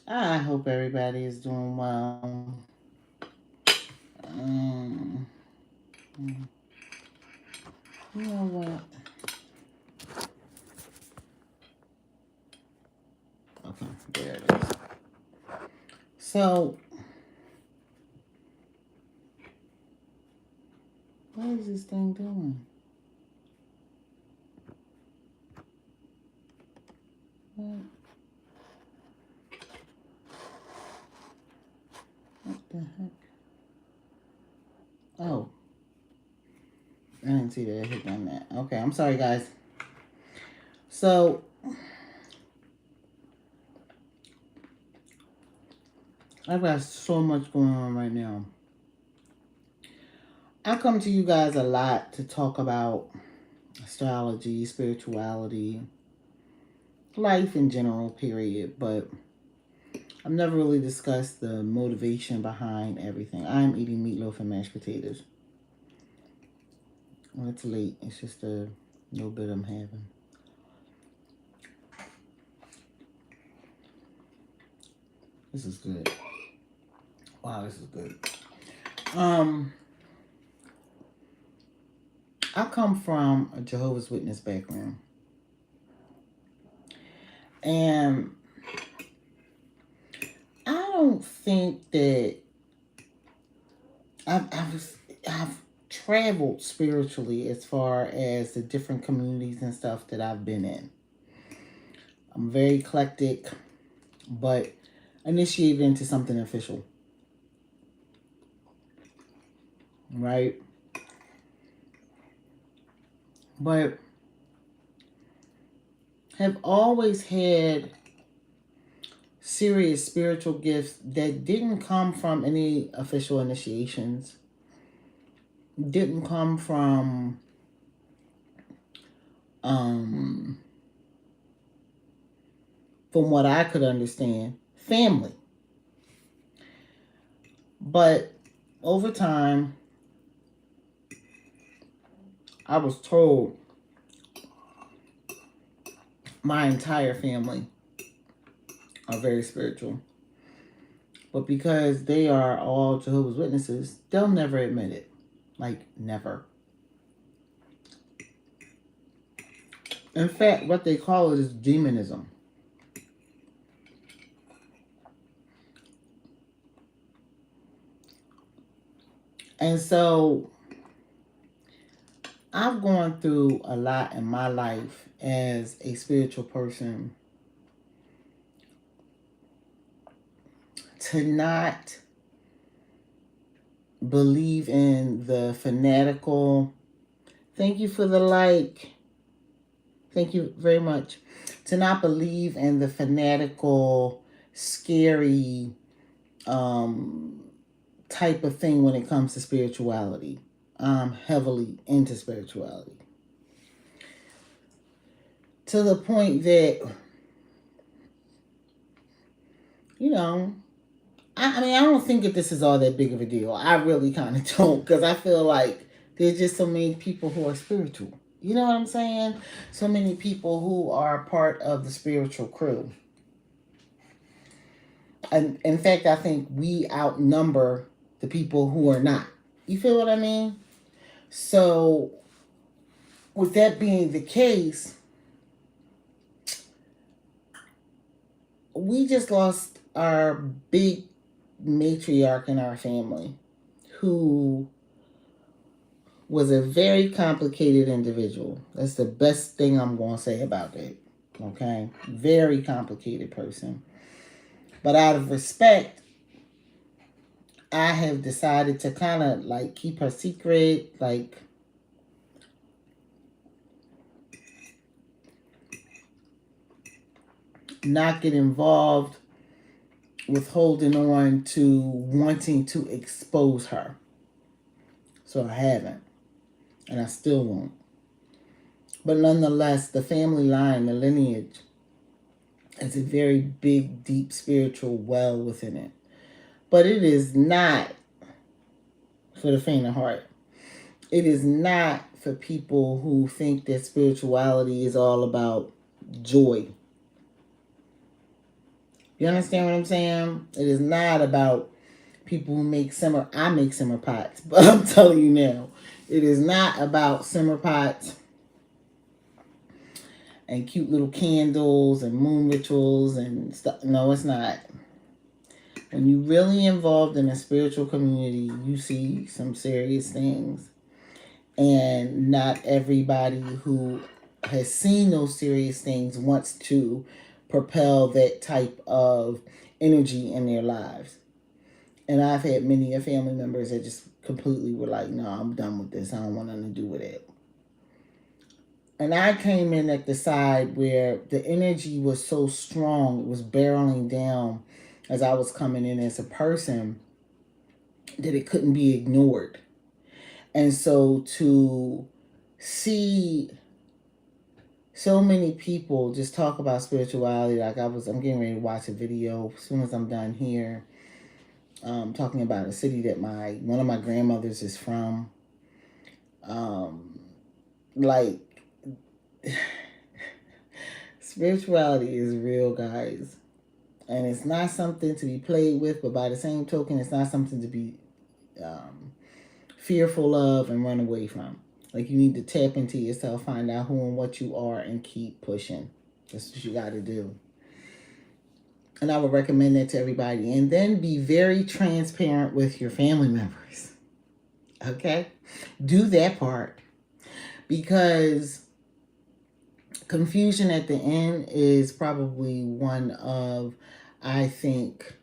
I hope everybody is doing well. Um, you know what? Okay, there it is. So, what is this thing doing? What the heck? Oh, I didn't see that it had done that. Okay, I'm sorry, guys. So, I've got so much going on right now. I come to you guys a lot to talk about astrology, spirituality, life in general, period. But I've never really discussed the motivation behind everything. I'm eating meatloaf and mashed potatoes. Well, it's late. It's just a little bit I'm having. This is good. Wow, this is good. Um, I come from a Jehovah's Witness background. And I don't think that I've traveled spiritually as far as the different communities and stuff that I've been in. I'm very eclectic, but initiated into something official. Right? But have always had serious spiritual gifts that didn't come from any official initiations, didn't come um from what I could understand, family. But over time, I was told my entire family are very spiritual. But because they are all Jehovah's Witnesses, they'll never admit it. Like, never. In fact, what they call it is demonism. And so I've gone through a lot in my life as a spiritual person to not believe in the fanatical. Thank you for the like. Thank you very much. To not believe in the fanatical, scary type of thing when it comes to spirituality. I'm heavily into spirituality. To the point that, you know, I mean, I don't think that this is all that big of a deal. I really kind of don't, because I feel like there's just so many people who are spiritual. You know what I'm saying? So many people who are part of the spiritual crew. And in fact, I think we outnumber the people who are not. You feel what I mean? So, with that being the case, we just lost our big matriarch in our family who was a very complicated individual. That's the best thing I'm going to say about it. Okay? Very complicated person. But out of respect, I have decided to kind of like keep her secret, like not get involved with holding on to wanting to expose her. So I haven't. And I still won't. But nonetheless, the family line, the lineage, has a very big, deep spiritual well within it. But it is not for the faint of heart. It is not for people who think that spirituality is all about joy. You understand what I'm saying? It is not about people who make simmer. I make simmer pots, but I'm telling you now, it is not about simmer pots and cute little candles and moon rituals and stuff. No, it's not. When you really involved in a spiritual community, you see some serious things. And not everybody who has seen those serious things wants to propel that type of energy in their lives. And I've had many of family members that just completely were like, no, I'm done with this. I don't want nothing to do with it. And I came in at the side where the energy was so strong, it was barreling down as I was coming in as a person, that it couldn't be ignored. And so to see so many people just talk about spirituality, like I'm getting ready to watch a video as soon as I'm done here, talking about a city that one of my grandmothers is from. Like, spirituality is real, guys. And it's not something to be played with, but by the same token, it's not something to be fearful of and run away from. Like, you need to tap into yourself, find out who and what you are, and keep pushing. That's what you got to do. And I would recommend that to everybody. And then be very transparent with your family members. Okay? Do that part. Because confusion at the end is probably one of, I think,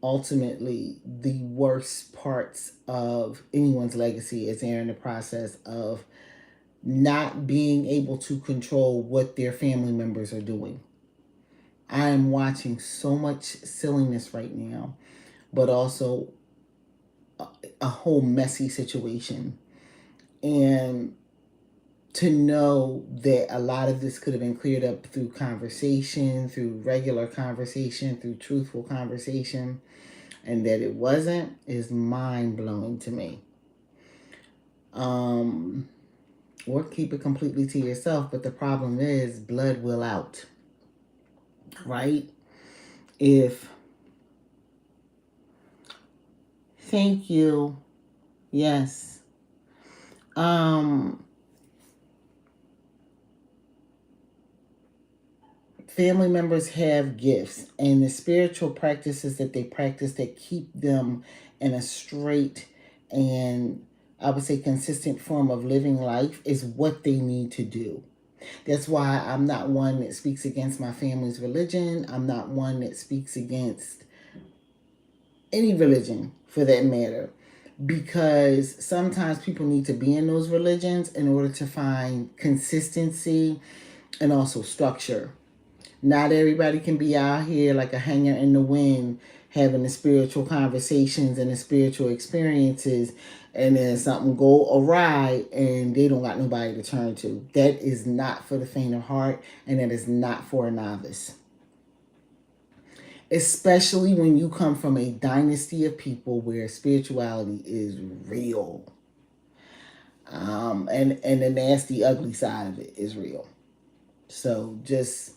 ultimately the worst parts of anyone's legacy, is they're in the process of not being able to control what their family members are doing. I am watching so much silliness right now, but also a whole messy situation. And to know that a lot of this could have been cleared up through conversation, through regular conversation, through truthful conversation, and that it wasn't, is mind-blowing to me. Or keep it completely to yourself, but the problem is blood will out, right? Thank you. Yes. Family members have gifts, and the spiritual practices that they practice that keep them in a straight and, I would say, consistent form of living life is what they need to do. That's why I'm not one that speaks against my family's religion. I'm not one that speaks against any religion, for that matter, because sometimes people need to be in those religions in order to find consistency and also structure. Not everybody can be out here like a hanger in the wind, having the spiritual conversations and the spiritual experiences, and then something go awry and they don't got nobody to turn to. That is not for the faint of heart, and that is not for a novice. Especially when you come from a dynasty of people where spirituality is real. And the nasty, ugly side of it is real. So just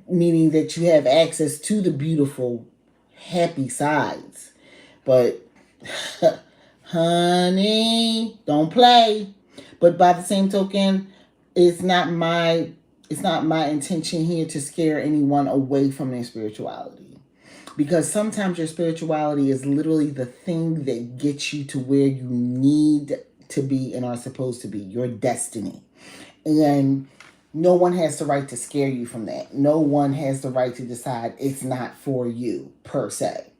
meaning that you have access to the beautiful, happy sides. But, honey, don't play. But by the same token, it's not my intention here to scare anyone away from their spirituality. Because sometimes your spirituality is literally the thing that gets you to where you need to be and are supposed to be, your destiny. And no one has the right to scare you from that. No one has the right to decide it's not for you, per se,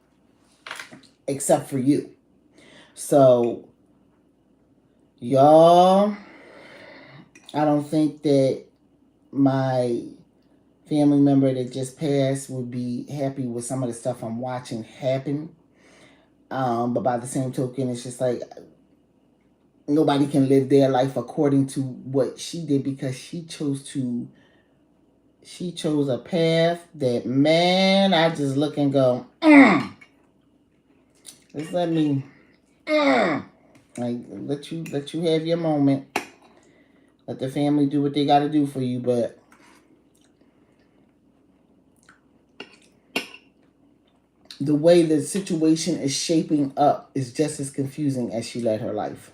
except for you. So, y'all, I don't think that my family member that just passed would be happy with some of the stuff I'm watching happen. But by the same token, it's just like nobody can live their life according to what she did, because she chose a path that, man, I just look and go, just let me, like, let you have your moment. Let the family do what they got to do for you, but the way the situation is shaping up is just as confusing as she led her life.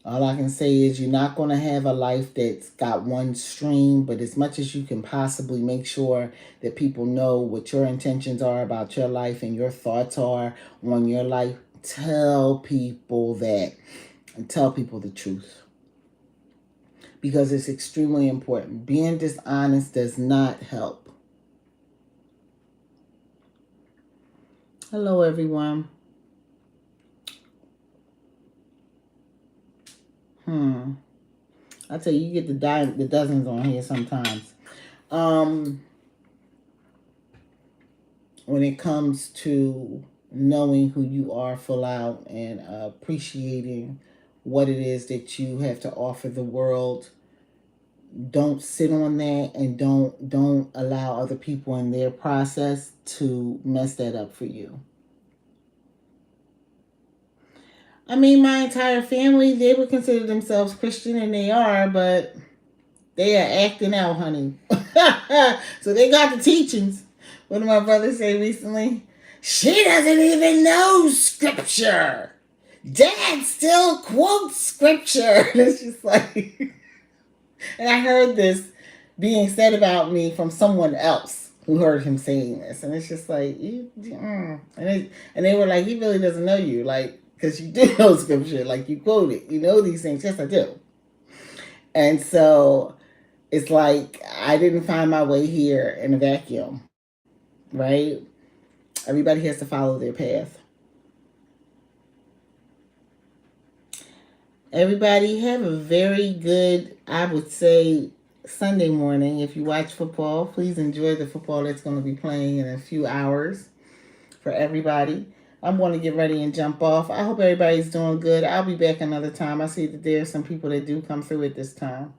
All I can say is you're not going to have a life that's got one stream, but as much as you can possibly make sure that people know what your intentions are about your life and your thoughts are on your life, tell people that and tell people the truth. Because it's extremely important. Being dishonest does not help. Hello, everyone. I tell you, you get the dozens on here sometimes. When it comes to knowing who you are full out and appreciating what it is that you have to offer the world, don't sit on that and don't allow other people in their process to mess that up for you. I mean, my entire family, they would consider themselves Christian, and they are, but they are acting out, honey. So they got the teachings. What did my brother say recently? She doesn't even know scripture. Dad still quotes scripture. It's just like, and I heard this being said about me from someone else who heard him saying this, and it's just like, and they were like, he really doesn't know you, like, because you do know scripture, like you quote it, you know these things. Yes, I do. And so it's like I didn't find my way here in a vacuum, right? Everybody has to follow their path. Everybody have a very good, I would say, Sunday morning. If you watch football, please enjoy the football that's going to be playing in a few hours for everybody. I'm going to get ready and jump off. I hope everybody's doing good. I'll be back another time. I see that there are some people that do come through at this time.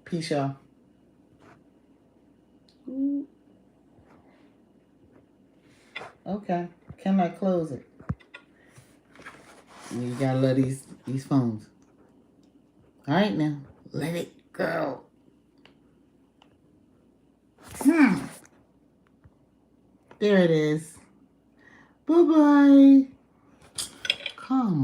Peace, y'all. Okay. Can I close it? You gotta love these phones. All right, now let it go. There it is. Bye bye. Come on.